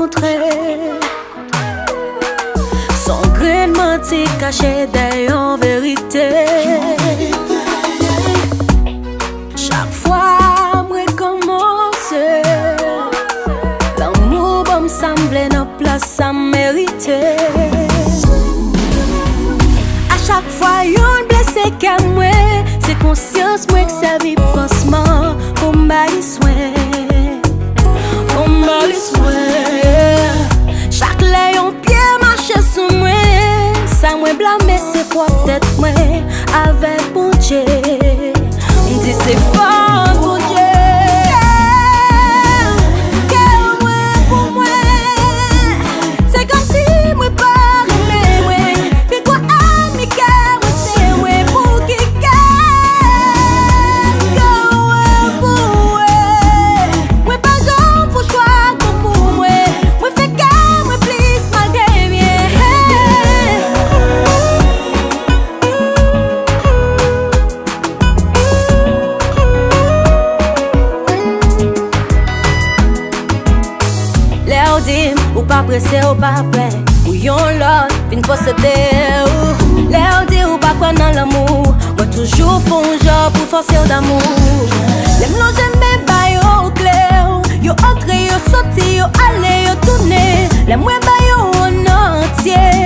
rencontré. Son grain de menti caché derrière en vérité. Chaque fois moi commence, l'amour me semble dans place ça mérité. À chaque fois yon blessé qu'à moi, c'est conscience moi que ça vit pansement pour m'aller soin. Chaque layon pied marche sous moi, ça moi blâmer c'est quoi tête moi avec bon Dieu. On dit c'est fort pour Dieu. Ou pas pressé ou pas prêt, ou yon l'autre, fin posséder ou l'air dit ou pas quoi dans l'amour. Moi toujours font genre pour forcer d'amour. Les blancs j'aime pas yo clair. Yo entré, yo sorti, yo allé, yo tourné. Les moins ba yo en entier.